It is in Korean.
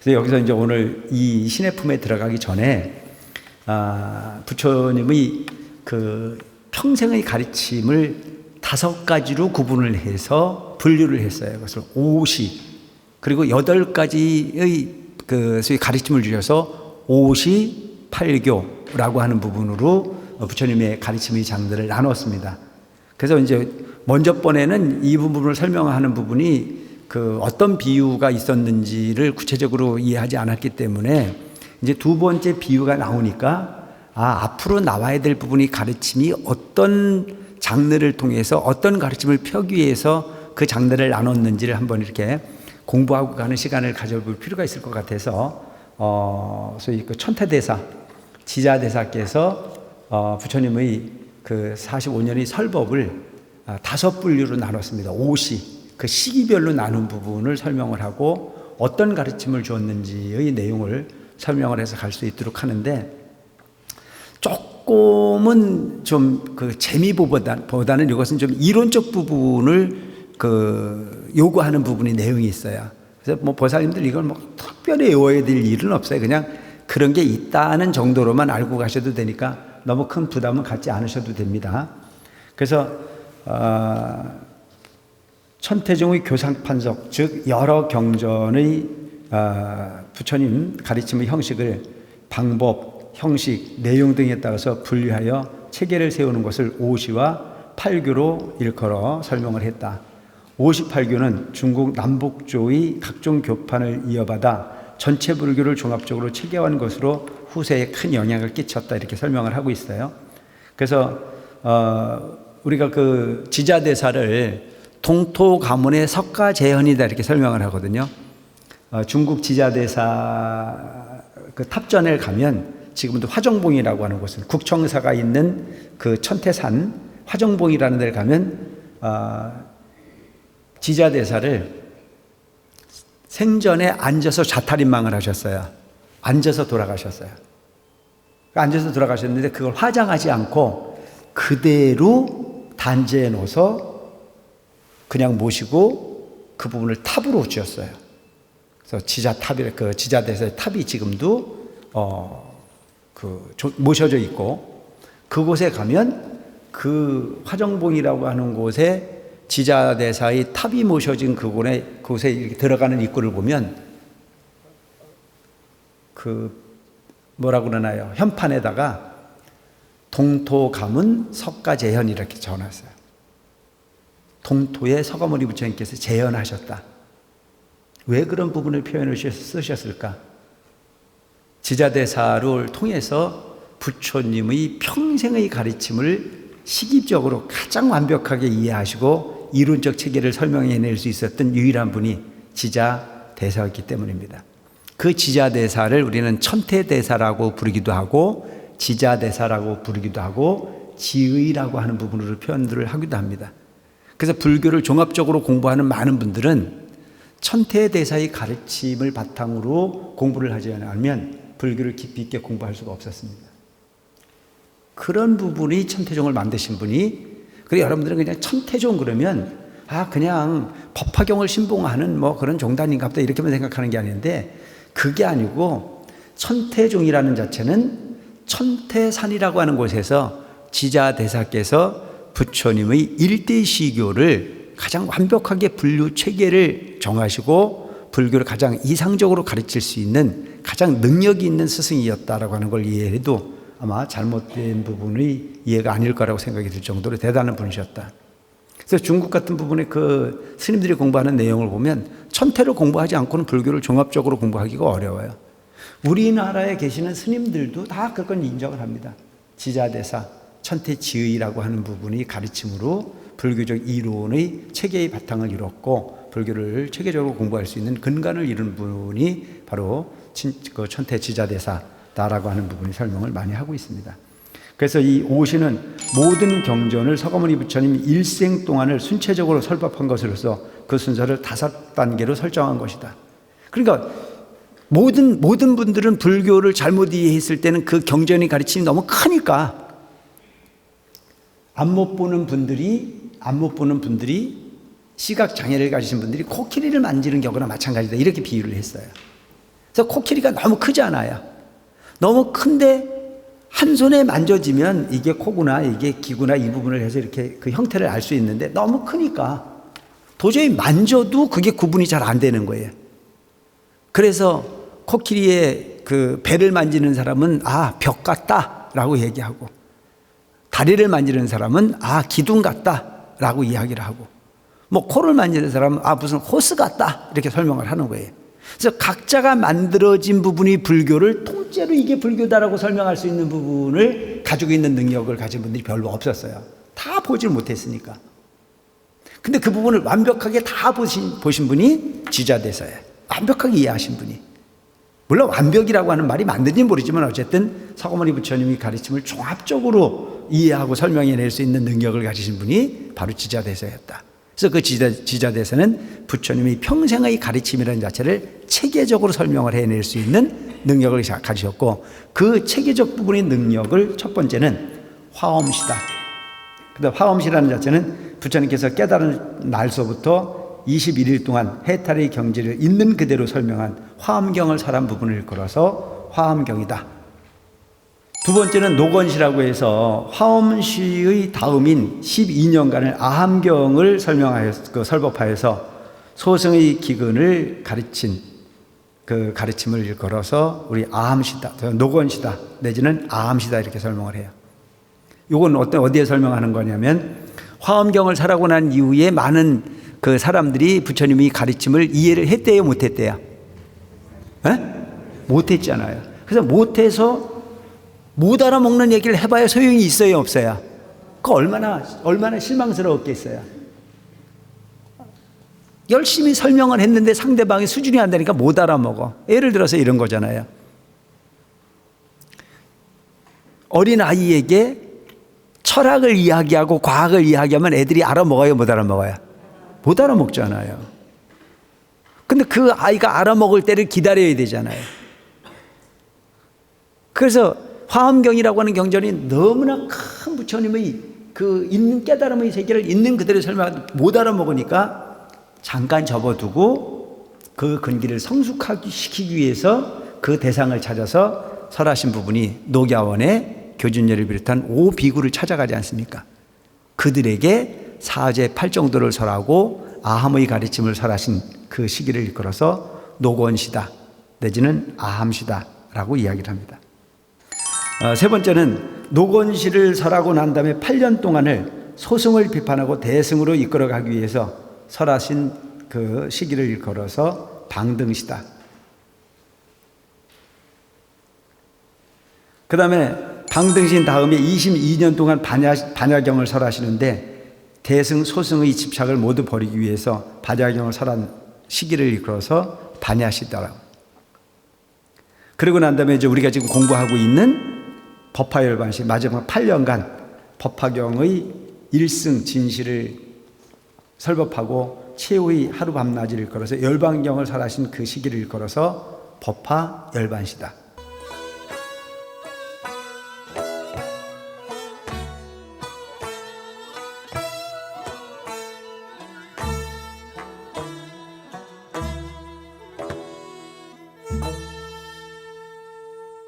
그래서 여기서 이제 오늘 이 신의 품에 들어가기 전에 부처님의 그 평생의 가르침을 5가지로 구분을 해서 분류를 했어요. 그것을 오시, 그리고 8가지의 그 소위 가르침을 주셔서 오시, 팔교라고 하는 부분으로 부처님의 가르침의 장들을 나눴습니다. 그래서 이제 먼저 번에는 이 부분을 설명하는 부분이 그 어떤 비유가 있었는지를 구체적으로 이해하지 않았기 때문에 이제 두 번째 비유가 나오니까 앞으로 나와야 될 부분이 가르침이 어떤 장르를 통해서 어떤 가르침을 펴기 위해서 그 장르를 나눴는지를 한번 이렇게 공부하고 가는 시간을 가져볼 필요가 있을 것 같아서 소위 그 천태대사, 지자대사께서 부처님의 그 45년의 설법을 5분류로 나눴습니다. 오시, 그 시기별로 나눈 부분을 설명을 하고 어떤 가르침을 주었는지의 내용을 설명을 해서 갈 수 있도록 하는데, 조금은 좀 그 재미보다는 이것은 좀 이론적 부분을 그 요구하는 부분이 내용이 있어요. 그래서 뭐 보살님들 이걸 뭐 특별히 외워야 될 일은 없어요. 그냥 그런 게 있다는 정도로만 알고 가셔도 되니까 너무 큰 부담은 갖지 않으셔도 됩니다. 그래서 천태종의 교상판석, 즉 여러 경전의 부처님 가르침의 형식을 방법, 형식, 내용 등에 따라서 분류하여 체계를 세우는 것을 오시와 팔교로 일컬어 설명을 했다. 오시팔교는 중국 남북조의 각종 교판을 이어받아 전체 불교를 종합적으로 체계화한 것으로 후세에 큰 영향을 끼쳤다, 이렇게 설명을 하고 있어요. 그래서 우리가 그 지자대사를 동토가문의 석가재현이다, 이렇게 설명을 하거든요. 중국 지자대사 그 탑전에 가면 지금도 화정봉이라고 하는 곳은 국청사가 있는 그 천태산 화정봉이라는 데를 가면 지자대사를 생전에 앉아서 자탈인망을 하셨어요. 앉아서 돌아가셨어요. 앉아서 돌아가셨는데 그걸 화장하지 않고 그대로 단지에 놓아서 그냥 모시고 그 부분을 탑으로 지었어요. 그래서 지자탑이, 그 지자대사의 탑이 지금도 모셔져 있고, 그곳에 가면 그 화정봉이라고 하는 곳에 지자대사의 탑이 모셔진 그곳에 이렇게 들어가는 입구를 보면 그 뭐라고 그러나요? 현판에다가 동토가문 석가재현 이렇게 적어놨어요. 동토에 서가모니 부처님께서 재현하셨다. 왜 그런 부분을 표현을 쓰셨을까? 지자대사를 통해서 부처님의 평생의 가르침을 시기적으로 가장 완벽하게 이해하시고 이론적 체계를 설명해낼 수 있었던 유일한 분이 지자대사였기 때문입니다. 그 지자대사를 우리는 천태대사라고 부르기도 하고 지자대사라고 부르기도 하고 지의라고 하는 부분으로 표현들을 하기도 합니다. 그래서 불교를 종합적으로 공부하는 많은 분들은 천태대사의 가르침을 바탕으로 공부를 하지 않으면 불교를 깊이 있게 공부할 수가 없었습니다. 그런 부분이 천태종을 만드신 분이, 그리고 여러분들은 그냥 천태종 그러면 그냥 법화경을 신봉하는 뭐 그런 종단인가 보다 이렇게만 생각하는 게 아닌데, 그게 아니고 천태종이라는 자체는 천태산이라고 하는 곳에서 지자대사께서 부처님의 일대시교를 가장 완벽하게 분류 체계를 정하시고 불교를 가장 이상적으로 가르칠 수 있는 가장 능력이 있는 스승이었다라고 하는 걸 이해해도 아마 잘못된 부분의 이해가 아닐 거라고 생각이 들 정도로 대단한 분이셨다. 그래서 중국 같은 부분에 그 스님들이 공부하는 내용을 보면 천태를 공부하지 않고는 불교를 종합적으로 공부하기가 어려워요. 우리나라에 계시는 스님들도 다 그건 인정을 합니다. 지자대사, 천태지의라고 하는 부분이 가르침으로 불교적 이론의 체계의 바탕을 이뤘고 불교를 체계적으로 공부할 수 있는 근간을 이룬 분이 바로 그 천태지자대사다라고 하는 부분이 설명을 많이 하고 있습니다. 그래서 이 오시는 모든 경전을 서가모니 부처님이 일생 동안을 순체적으로 설법한 것으로서 그 순서를 5단계로 설정한 것이다. 그러니까 모든 분들은 불교를 잘못 이해했을 때는 그 경전의 가르침이 너무 크니까 안 못 보는 분들이 시각 장애를 가지신 분들이 코끼리를 만지는 경우나 마찬가지다, 이렇게 비유를 했어요. 그래서 코끼리가 너무 크잖아요. 너무 큰데 한 손에 만져지면 이게 코구나 이게 귀구나 이 부분을 해서 이렇게 그 형태를 알 수 있는데 너무 크니까 도저히 만져도 그게 구분이 잘 안 되는 거예요. 그래서 코끼리의 그 배를 만지는 사람은 벽 같다라고 얘기하고, 다리를 만지는 사람은 기둥 같다라고 이야기를 하고, 뭐 코를 만지는 사람은 무슨 호스 같다 이렇게 설명을 하는 거예요. 그래서 각자가 만들어진 부분이 불교를 통째로 이게 불교다라고 설명할 수 있는 부분을 가지고 있는 능력을 가진 분들이 별로 없었어요. 다 보질 못했으니까. 근데 그 부분을 완벽하게 다 보신 분이 지자대사예요. 완벽하게 이해하신 분이. 물론 완벽이라고 하는 말이 맞는지 모르지만 어쨌든 서가모니 부처님이 가르침을 종합적으로 이해하고 설명해낼 수 있는 능력을 가지신 분이 바로 지자대사였다. 그래서 그 지자대사는 부처님이 평생의 가르침이라는 자체를 체계적으로 설명을 해낼 수 있는 능력을 가지셨고, 그 체계적 부분의 능력을 첫 번째는 화엄시다. 근데 화엄시라는 자체는 부처님께서 깨달은 날서부터 21일 동안 해탈의 경지를 있는 그대로 설명한 화엄경을 설한 부분을 걸어서 화엄경이다. 두 번째는 노건시라고 해서 화엄시의 다음인 12년간을 아함경을 설법하여서 소승의 기근을 가르친 그 가르침을 일컬어서 우리 아함시다, 노건시다 내지는 아함시다 이렇게 설명을 해요. 이건 어디에 설명하는 거냐면, 화엄경을 설하고 난 이후에 많은 그 사람들이 부처님의 가르침을 이해를 했대요, 못했대요? 못했잖아요. 그래서 못해서 못 알아먹는 얘기를 해봐야 소용이 있어요, 없어요? 그 얼마나 실망스러웠겠어요. 열심히 설명을 했는데 상대방이 수준이 안 되니까 못 알아먹어. 예를 들어서 이런 거잖아요. 어린 아이에게 철학을 이야기하고 과학을 이야기하면 애들이 알아먹어요, 못 알아먹어요? 못 알아먹잖아요. 근데 그 아이가 알아먹을 때를 기다려야 되잖아요. 그래서 화엄경이라고 하는 경전이 너무나 큰 부처님의 그 있는 깨달음의 세계를 있는 그대로 설명하고 못 알아먹으니까 잠깐 접어두고 그 근기를 성숙시키기 위해서 그 대상을 찾아서 설하신 부분이 녹야원의 교준열을 비롯한 5비구를 찾아가지 않습니까? 그들에게 사제 8정도를 설하고 아함의 가르침을 설하신 그 시기를 일컬어서 노건시다 내지는 아함시다라고 이야기를 합니다. 세 번째는 노건시를 설하고 난 다음에 8년 동안을 소승을 비판하고 대승으로 이끌어가기 위해서 설하신 그 시기를 일컬어서 방등시다. 그 다음에 방등신 다음에 22년 동안 반야경을 설하시는데 대승, 소승의 집착을 모두 버리기 위해서 반야경을 설한 시기를 일컬어서 반야시다라고. 그러고 난 다음에 이제 우리가 지금 공부하고 있는 법화열반시 마지막 8년간 법화경의 일승 진실을 설법하고 최후의 하루 밤낮을 일컬어서 열반경을 설하신 그 시기를 일컬어서 법화열반시다.